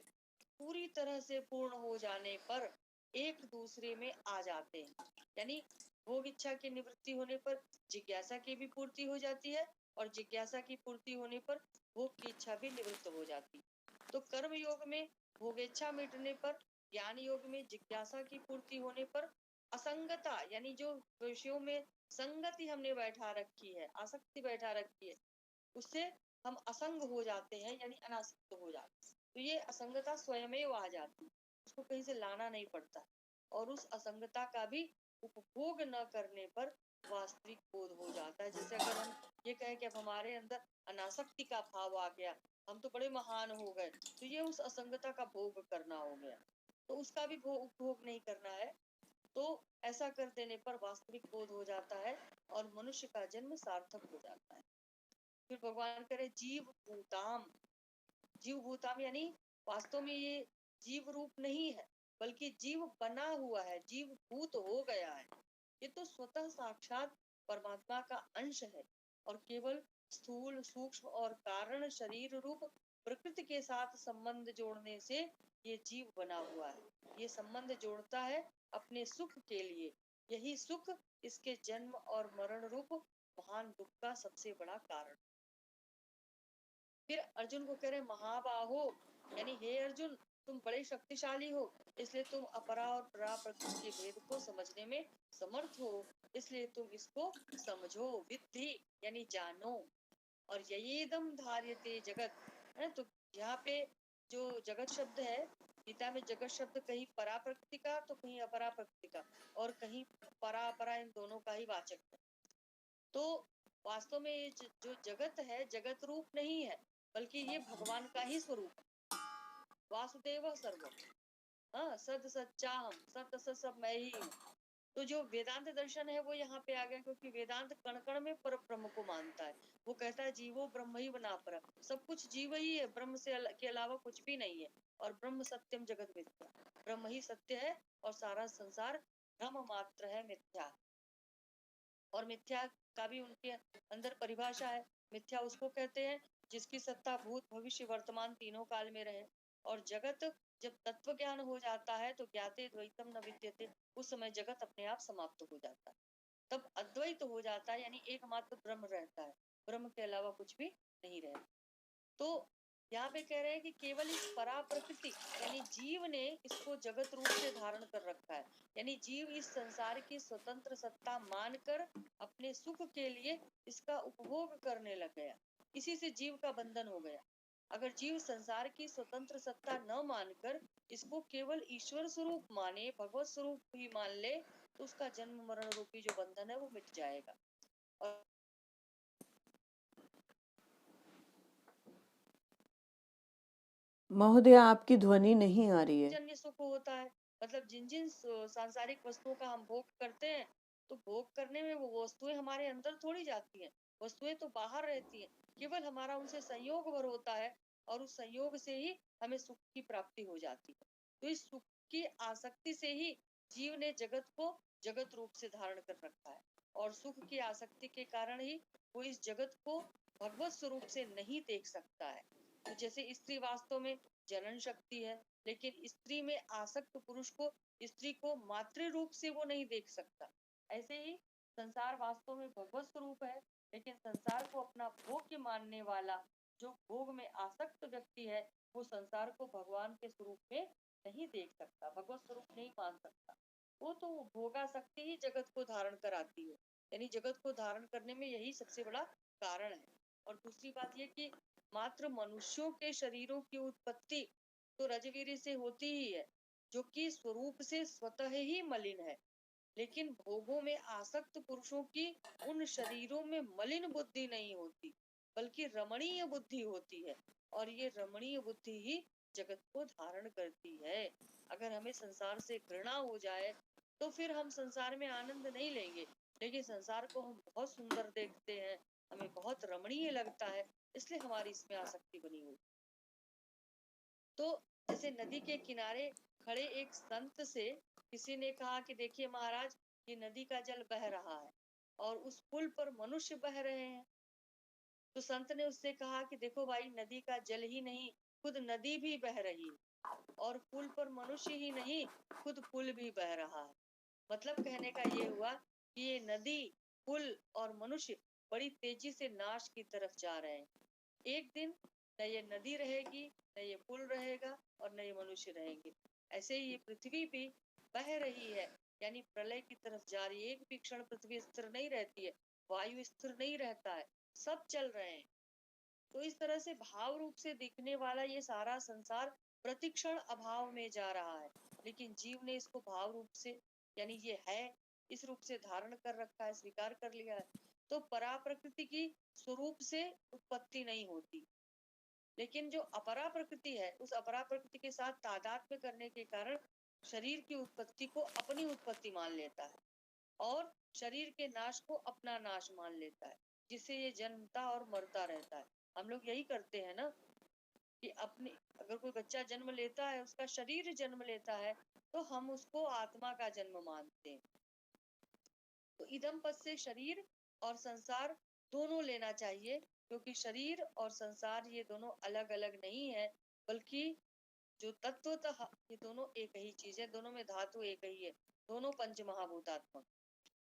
Speaker 2: पूरी तरह से पूर्ण हो जाने पर एक दूसरे में आ जाते हैं। यानी भोग इच्छा की निवृत्ति होने पर जिज्ञासा की भी पूर्ति हो जाती है, और जिज्ञासा की पूर्ति होने पर भोग की इच्छा भी निवृत्त हो जाती है। तो कर्म योग में भोगेच्छा मिटने पर, ज्ञान योग में जिज्ञासा की पूर्ति होने पर असंगता यानी जो विषयों में संगति हमने बैठा रखी है, आसक्ति बैठा रखी है, उससे हम असंग हो जाते हैं, यानी अनासक्त हो जाते हैं। तो ये असंगता स्वयं आ जाती है, उसको कहीं से लाना नहीं पड़ता। और उस असंगता का भी उपभोग न करने पर वास्तविक बोध हो जाता है। जैसे अगर हम ये कहें कि अब हमारे अंदर अनासक्ति का भाव आ गया, हम तो बड़े महान हो गए, तो ये उस असंगता का भोग करना हो गया, तो उसका भी उपभोग नहीं करना है। तो ऐसा कर देने पर वास्तविक बोध हो जाता है और मनुष्य का जन्म सार्थक हो जाता है। फिर भगवान करे जीव भूताम यानी वास्तव में ये जीव रूप नहीं है, बल्कि जीव बना हुआ है, जीव भूत हो गया है। ये तो स्वतः साक्षात परमात्मा का अंश है, और केवल स्थूल सूक्ष्म और कारण शरीर रूप प्रकृति के साथ संबंध जोड़ने से ये जीव बना हुआ है। ये संबंध जोड़ता है अपने सुख के लिए, यही सुख इसके जन्म और मरण रूप महान दुख का सबसे बड़ा कारण। फिर अर्जुन को कह रहे महाबाहो, यानी हे अर्जुन तुम बड़े शक्तिशाली हो, इसलिए तुम अपरा और परा प्रकृति के भेद को समझने में समर्थ हो, इसलिए तुम इसको समझो। विद्धि यानी जानो। और ययेदम धार्यते जगत है। तो यहाँ पे जो जगत शब्द है, गीता में जगत शब्द कहीं परा प्रकृति का तो कहीं अपरा प्रकृति का, और कहीं परा अपरा, इन दोनों का ही वाचक है। तो वास्तव में ये जो जगत है, जगत रूप नहीं है, बल्कि ये भगवान का ही स्वरूप है। वासुदेव सर्वम, हाँ, सद सच्चा हम, सत असत सब मैं ही हूँ। तो जो वेदांत दर्शन है वो यहाँ पे आ गया, क्योंकि वेदांत कण कण में पर ब्रह्म को मानता है। वो कहता है जीवो ब्रह्म ही बना पर, सब कुछ जीव ही है, ब्रह्म से के अलावा कुछ भी नहीं है। और ब्रह्म सत्यम जगत मिथ्या, ब्रह्म ही सत्य है और सारा संसार भ्रम मात्र है, मिथ्या। और मिथ्या का भी उनके अंदर परिभाषा है। मिथ्या उसको कहते हैं जिसकी सत्ता भूत भविष्य वर्तमान तीनों काल में रहे। और जगत जब तत्व ज्ञान हो जाता है तो ज्ञाते द्वैतम न विद्यते, उस समय जगत अपने आप समाप्त हो जाता है। तब अद्वैत हो जाता है, यानी एकमात्र ब्रह्म रहता है, ब्रह्म के अलावा कुछ भी नहीं रहता। तो यहाँ पे कह रहे हैं कि केवल इस परा प्रकृति यानी जीव ने इसको जगत रूप से धारण कर रखा है। यानी जीव इस संसार की स्वतंत्र सत्ता मानकर अपने सुख के लिए इसका उपभोग करने लग गया, इसी से जीव का बंधन हो गया। अगर जीव संसार की स्वतंत्र सत्ता न मानकर इसको केवल ईश्वर स्वरूप माने, भगवत स्वरूप भी मान ले, तो उसका जन्म मरण रूपी जो बंधन है वो मिट जाएगा। और
Speaker 1: महोदय आपकी ध्वनि नहीं आ रही है।
Speaker 2: जन्य सुख होता है। मतलब जिन जिन सांसारिक वस्तुओं का हम भोग करते हैं, तो भोग करने में वो वस्तुएं हमारे अंदर थोड़ी जाती हैं, वस्तुएं तो बाहर रहती हैं। केवल हमारा उनसे संयोग भर होता है, और उस संयोग से ही हमें सुख की प्राप्ति हो जाती है। तो इस सुख की आसक्ति से ही जीव ने जगत को जगत रूप से धारण कर रखा है, और सुख की आसक्ति के कारण ही वो इस जगत को भगवत स्वरूप से नहीं देख सकता है। तो जैसे स्त्री वास्तव में जनन शक्ति है, लेकिन स्त्री में आसक्त पुरुष को, स्त्री को मातृ रूप से वो नहीं देख सकता। ऐसे ही संसार वास्तव में भगवत स्वरूप है, लेकिन संसार को अपना भोग्य मानने वाला जो भोग में आसक्त व्यक्ति है, वो संसार को भगवान के स्वरूप में नहीं देख सकता, भगवत स्वरूप नहीं मान सकता। वो तो भोगासक्ति ही जगत को धारण कराती है, यानी जगत को धारण करने में यही सबसे बड़ा कारण है। और दूसरी बात ये कि मात्र मनुष्यों के शरीरों की उत्पत्ति तो रजवीर से होती ही है, जो कि स्वरूप से स्वतः ही मलिन है। लेकिन भोगों में आसक्त पुरुषों की उन शरीरों में मलिन बुद्धि नहीं होती, बल्कि रमणीय बुद्धि होती है। और ये रमणीय बुद्धि ही जगत को धारण करती है। अगर हमें संसार से घृणा हो जाए तो फिर हम संसार में आनंद नहीं लेंगे, लेकिन संसार को हम बहुत सुंदर देखते हैं, हमें बहुत रमणीय लगता है, इसलिए हमारी इसमें आसक्ति बनी हुई। तो जैसे नदी के किनारे खड़े एक संत से किसी ने कहा कि देखिए महाराज, ये नदी का जल बह रहा है और उस पुल पर मनुष्य बह रहे हैं। तो संत ने उससे कहा कि देखो भाई, नदी का जल ही नहीं, खुद नदी भी बह रही है, और पुल पर मनुष्य ही नहीं, खुद पुल भी बह रहा है। मतलब कहने का ये हुआ कि ये नदी, पुल और मनुष्य बड़ी तेजी से नाश की तरफ जा रहे हैं। एक दिन न ये नदी रहेगी, न ये पुल रहेगा, और न ये मनुष्य रहेंगे। ऐसे ही ये पृथ्वी भी बह रही है, यानी प्रलय की तरफ जा रही है। एक भी क्षण पृथ्वी स्थिर नहीं रहती है, वायु स्थिर नहीं रहता है, सब चल रहे हैं। तो इस तरह से भाव रूप से दिखने वाला ये सारा संसार प्रतिक्षण अभाव में जा रहा है, लेकिन जीव ने इसको भाव रूप से, यानी ये है, इस रूप से धारण कर रखा है, स्वीकार कर लिया है। तो परा प्रकृति की स्वरूप से उत्पत्ति नहीं होती, लेकिन जो अपरा प्रकृति है, उस अपरा प्रकृति के साथ तादात्म्य करने के कारण शरीर की उत्पत्ति को अपनी उत्पत्ति मान लेता है, और शरीर के नाश को अपना नाश मान लेता है, जिससे ये जन्मता और मरता रहता है। हम लोग यही करते हैं ना, कि अपने, अगर कोई बच्चा जन्म लेता है, उसका शरीर जन्म लेता है, तो हम उसको आत्मा का जन्म मानते हैं। तो इदम पद से शरीर और संसार दोनों लेना चाहिए, क्योंकि शरीर और संसार ये दोनों अलग अलग नहीं है, बल्कि जो तत्वतः ये दोनों एक ही चीज है, दोनों में धातु एक ही है, दोनों पंच महाभूतात्मक।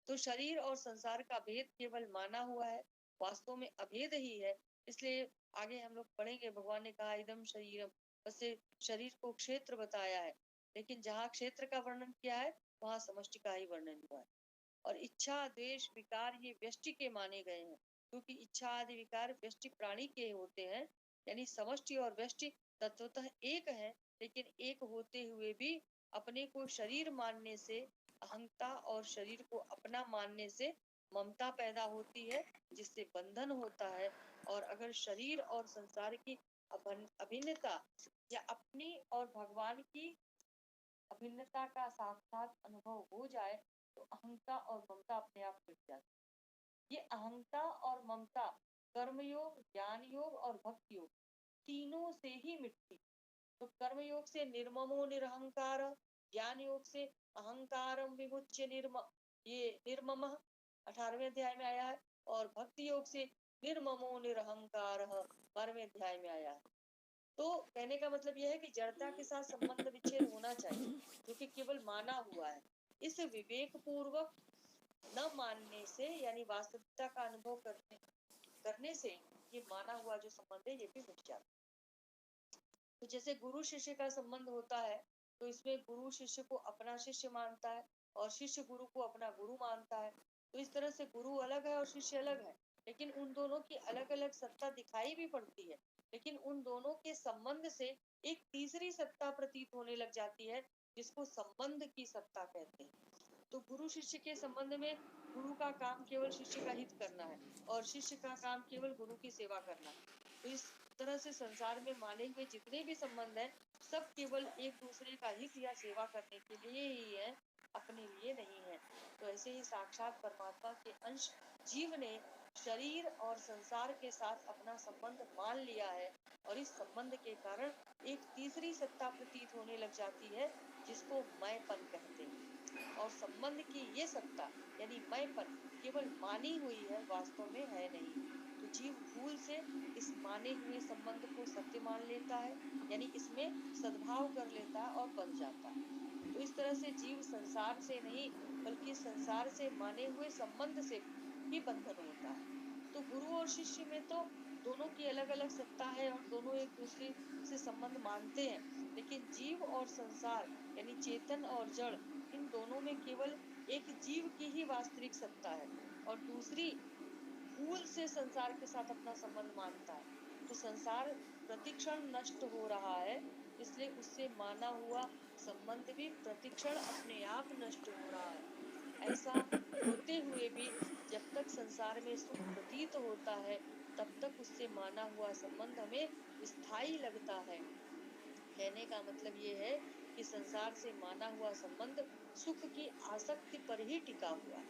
Speaker 2: तो शरीर और संसार का भेद केवल माना हुआ है, वास्तव में अभेद ही है। इसलिए आगे हम लोग पढ़ेंगे, भगवान ने कहा इदम शरीरम वैसे शरीर को क्षेत्र बताया है, लेकिन जहाँ क्षेत्र का वर्णन किया है वहाँ समष्टि का ही वर्णन हुआ है। और इच्छा द्वेष विकार ये व्यष्टि के माने गए हैं, क्योंकि इच्छा आदि विकार व्यष्टि प्राणी के होते हैं। यानी समष्टि और व्यष्टि तत्वतः एक है, लेकिन एक होते हुए भी अपने को शरीर मानने से अहंता और शरीर को अपना मानने से ममता पैदा होती है, जिससे बंधन होता है। और अगर शरीर और संसार की अभिन्नता या अपनी और भगवान की अभिन्नता का साक्षात अनुभव हो जाए तो अहंता और ममता अपने आप मिट जाती है। ये अहंता और ममता कर्मयोग, ज्ञान योग और भक्ति योग तीनों से ही मिटती। तो कर्म योग से निर्ममो निरहंकार, ज्ञान योग से अहंकारम विमुच्य ये निर्मम 18वें अध्याय में आया है। और भक्ति योग से निर्ममो निरहंकार 12वें अध्याय में आया है। तो कहने का मतलब यह है कि जड़ता के साथ संबंध विच्छेद होना चाहिए, जो कि केवल माना हुआ है। इस विवेक पूर्वक न मानने से यानी वास्तविकता का अनुभव करने से ये माना हुआ जो संबंध है ये भी मिट जाता है। तो जैसे गुरु शिष्य का संबंध होता है, तो इसमें गुरु शिष्य को अपना शिष्य मानता है और शिष्य गुरु को अपना गुरु मानता है। तो इस तरह से गुरु अलग है और शिष्य अलग है, लेकिन उन दोनों की अलग अलग सत्ता दिखाई भी पड़ती है। लेकिन उन दोनों के संबंध से एक तीसरी सत्ता प्रतीत होने लग जाती है, जिसको संबंध की सत्ता कहते हैं। तो गुरु शिष्य के संबंध में गुरु का काम केवल शिष्य का हित करना है और शिष्य का काम केवल गुरु की सेवा करना है। तो इस तरह से संसार में माने हुए जितने भी संबंध हैं, सब केवल एक दूसरे का हित या सेवा करने के लिए ही है, अपने लिए नहीं है। तो ऐसे ही साक्षात परमात्मा के अंश जीव ने शरीर और संसार के साथ अपना संबंध मान लिया है, और इस संबंध के कारण एक तीसरी सत्ता प्रतीत होने लग जाती है, जिसको मैंपन कहते हैं। और संबंध की ये सत्ता यानी मैंपन केवल मानी हुई है, वास्तव में है नहीं। तो जीव भूल से इस माने हुए संबंध को सत्य मान लेता है, यानी इसमें सद्भाव कर लेता है और बन जाता है। तो इस तरह से जीव संसार से नहीं बल्कि संसार से माने हुए संबंध से ही बंधन होता है। तो गुरु और शिष्य में तो दोनों की अलग अलग सत्ता है और दोनों एक दूसरे से संबंध मानते हैं, लेकिन जीव और संसार यानी चेतन और जड़, इन दोनों में केवल एक जीव की ही वास्तविक सत्ता है और दूसरी भूल से संसार के साथ अपना संबंध मानता है। तो संसार प्रतिक्षण नष्ट हो रहा है, इसलिए उससे माना हुआ संबंध भी प्रतिक्षण अपने आप नष्ट हो रहा है। ऐसा होते हुए भी जब तक संसार में सुख प्रतीत होता है, तब तक उससे माना हुआ संबंध हमें स्थायी लगता है। कहने का मतलब ये है कि संसार से माना हुआ संबंध सुख की आसक्ति पर ही टिका हुआ है,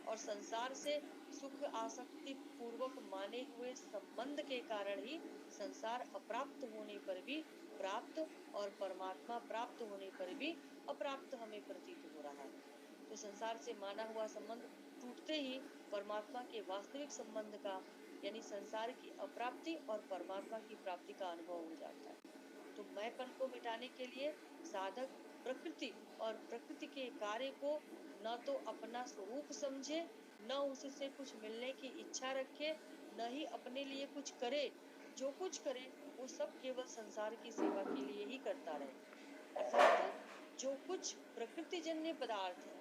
Speaker 2: और संसार से सुख आसक्ति पूर्वक माने हुए संबंध के कारण ही संसार अप्राप्त होने पर भी प्राप्त और परमात्मा प्राप्त होने पर भी अप्राप्त हमें प्रतीत हो रहा है। तो संसार से माना हुआ संबंध टूटते ही परमात्मा के वास्तविक संबंध का यानी संसार की अप्राप्ति और परमात्मा की प्राप्ति का अनुभव हो जाता है। तो मैंपन को मिटाने के लिए साधक प्रकृति और प्रकृति के कार्य को न तो अपना स्वरूप समझे, न उससे कुछ मिलने की इच्छा रखे, न ही अपने लिए कुछ करे। जो कुछ करे वो सब केवल संसार की सेवा के लिए ही करता रहे। अर्थात जो कुछ प्रकृति जन्य पदार्थ है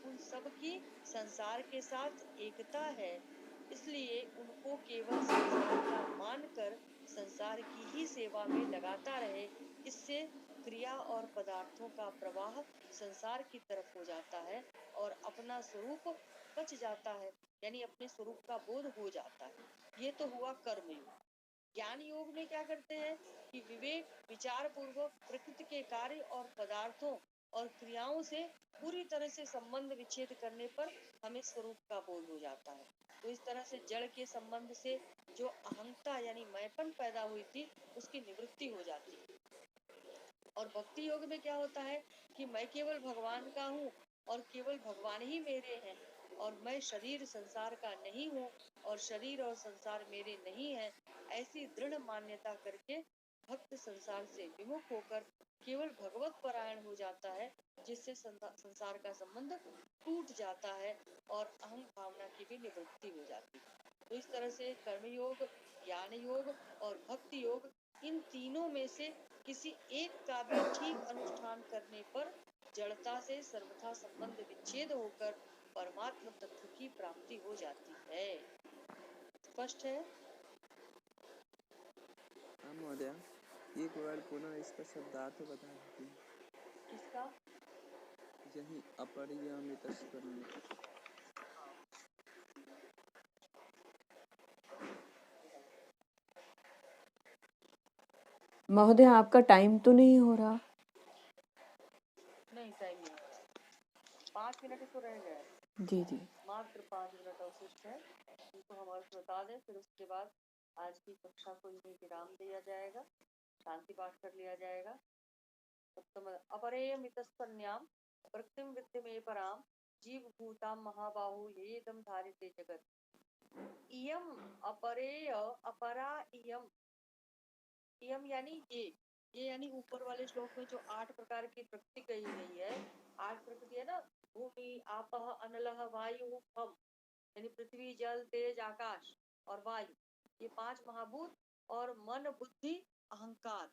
Speaker 2: उन सब की संसार के साथ एकता है, इसलिए उनको केवल संसार का मानकर संसार की ही सेवा में लगाता रहे। इससे क्रिया और पदार्थों का प्रवाह संसार की तरफ हो जाता है और अपना स्वरूप बच जाता है, यानी अपने स्वरूप का बोध हो जाता है। ये तो हुआ कर्म योग। ज्ञान योग में क्या करते हैं कि विवेक विचार पूर्वक प्रकृति के कार्य और पदार्थों और क्रियाओं से पूरी तरह से संबंध विच्छेद करने पर हमें स्वरूप का बोध हो जाता है। तो इस तरह से जड़ के संबंध से जो अहंता यानी मैंपन पैदा हुई थी उसकी निवृत्ति हो जाती है। और भक्ति योग में क्या होता है कि मैं केवल भगवान का हूँ और केवल भगवान ही मेरे हैं, और मैं शरीर संसार का नहीं हूँ और शरीर और संसार मेरे नहीं है। ऐसी दृढ़ मान्यता करके भक्त संसार से विमुख होकर केवल भगवत परायण हो जाता है, जिससे संसार का संबंध टूट जाता है और अहम भावना की भी निवृत्ति हो जाती है। तो इस तरह से कर्मयोग, ज्ञान योग और भक्ति योग इन तीनों में से किसी एक का भी ठीक अनुष्ठान करने पर जड़ता से सर्वथा संबंध विच्छेद होकर परमात्म तत्व की प्राप्ति हो जाती है। स्पष्ट है?
Speaker 6: हाँ महोदया, एक बार पुनः इसका शब्दार्थ बता दीजिए।
Speaker 2: किसका?
Speaker 6: यही अपरियमितस्कर्ण्य।
Speaker 1: महोदय आपका टाइम तो नहीं हो रहा?
Speaker 2: नहीं, टाइम नहीं। 5 मिनट तो रह गए,
Speaker 1: जी जी।
Speaker 2: मात्र 5 मिनट अवशिष्ट है। इनको हम अर्थ बता दें, फिर उसके बाद आज की कक्षा को यहीं विराम दिया जाएगा, शांति पाठ कर लिया जाएगा। सप्तम अपरेयमितस्कन्याम प्रकृतिम विद्यमे पराम जीव भूताम महाबाहु येदम धारिते जगत। इयम अपरेय अपरा इयम, इयम यानी ये यानी ऊपर वाले श्लोक में जो 8 प्रकार की प्रकृति कही गई है, 8 प्रकृति है ना, भूमि आपः अनलः वायु हम, यानी पृथ्वी जल तेज आकाश और वायु, ये 5 महाभूत और मन बुद्धि अहंकार,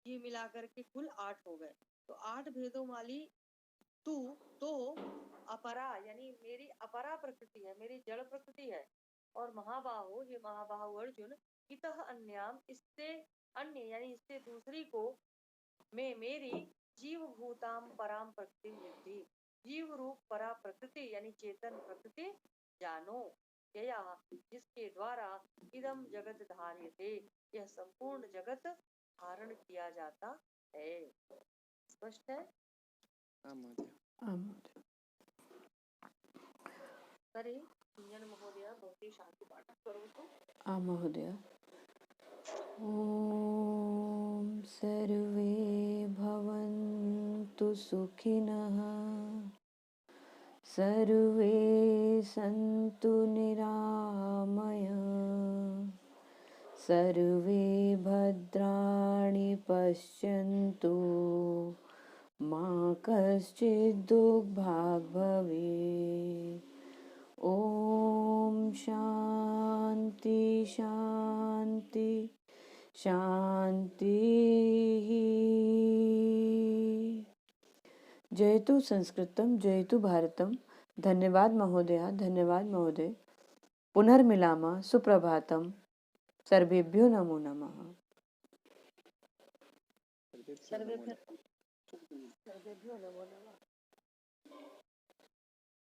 Speaker 2: ये मिलाकर के कुल 8 हो गए। तो 8 भेदों वाली तू तो अपरा यानी मेरी अपरा प्रकृति है, मेरी जड़ प्रकृति है, और महाबाहो ये महाबाहु अर्जुन इतः अन्याम इससे अन्य यानी इससे दूसरी को मैं मेरी जीव भूताम पराम प्रकृति विद्धि, जीव रूप परा प्रकृति यानी चेतन प्रकृति जानो, यया जिसके द्वारा इदम जगत धार्यते, यह संपूर्ण जगत धारण किया जाता है। स्पष्ट है?
Speaker 6: हाँ महोदया।
Speaker 1: हाँ महोदय।
Speaker 2: तर्हि कुञ्जन महोदय भवती शान्ति पाठं करोतु।
Speaker 1: हाँ महोदय। ॐ सर्वे भवन्तु सुखिनः, सर्वे सन्तु निरामय, सर्वे भद्राणि पश्यन्तु, मा कश्चित् दुःखभाग् भवेत्। ॐ शान्ति शान्ति शान्ति। जयतु संस्कृतम जयतु भारतम। धन्यवाद महोदया, धन्यवाद महोदय। पुनर्मिलामः, सुप्रभातम। सर्वेभ्यो नमो नमः।
Speaker 6: सर्वेभ्यो नमो नमः।
Speaker 3: सर्वेभ्यो नमो नमः।